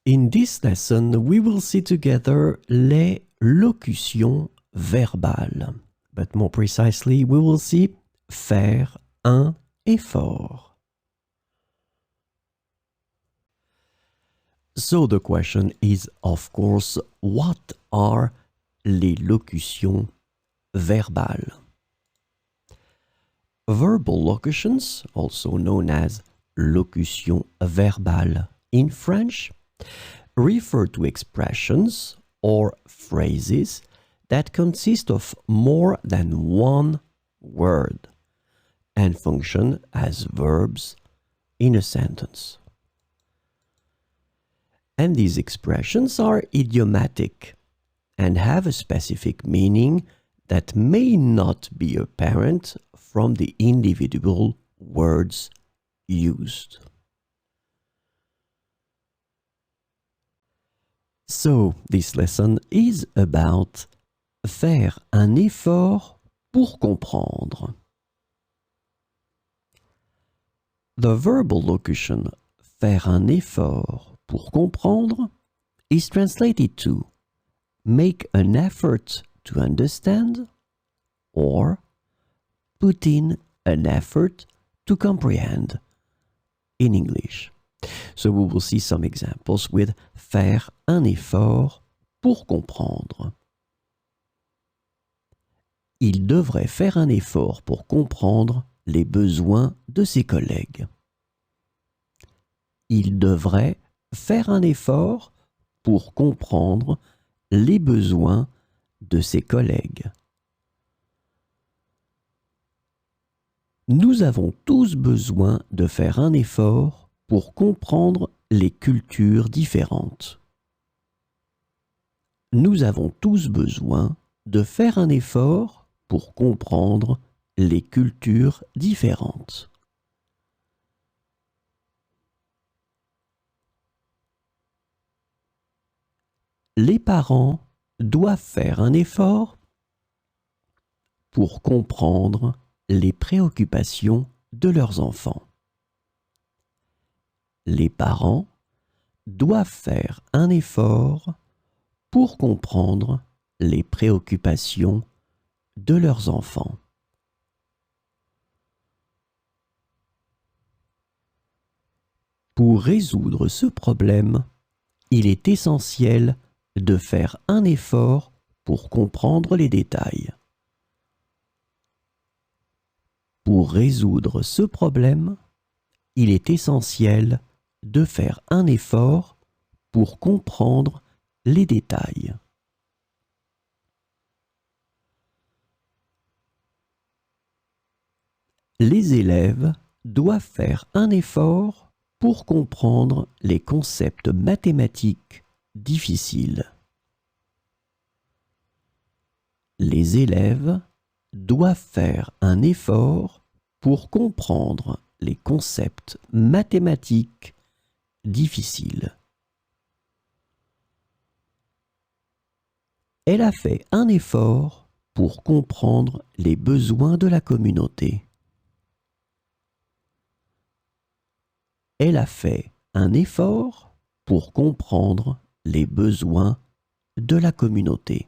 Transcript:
In this lesson, we will see together les locutions verbales. But more precisely, we will see faire un effort. So the question is, of course, what are les locutions verbales? Verbal locutions, also known as locutions verbales in French, refer to expressions or phrases that consist of more than one word and function as verbs in a sentence. And these expressions are idiomatic and have a specific meaning that may not be apparent from the individual words used. So, this lesson is about faire un effort pour comprendre. The verbal locution faire un effort pour comprendre is translated to make an effort to understand or put in an effort to comprehend in English. So we will see some examples with faire un effort pour comprendre. Il devrait faire un effort pour comprendre les besoins de ses collègues. Il devrait faire un effort pour comprendre les besoins de ses collègues. Nous avons tous besoin de faire un effort pour comprendre les cultures différentes. Nous avons tous besoin de faire un effort pour comprendre les cultures différentes. Les parents doivent faire un effort pour comprendre les préoccupations de leurs enfants. Les parents doivent faire un effort pour comprendre les préoccupations de leurs enfants. Pour résoudre ce problème, il est essentiel de faire un effort pour comprendre les détails. Pour résoudre ce problème, il est essentiel de faire un effort pour comprendre les détails. Les élèves doivent faire un effort pour comprendre les concepts mathématiques difficiles. Les élèves doivent faire un effort pour comprendre les concepts mathématiques difficiles. Elle a fait un effort pour comprendre les besoins de la communauté. Elle a fait un effort pour comprendre les besoins de la communauté.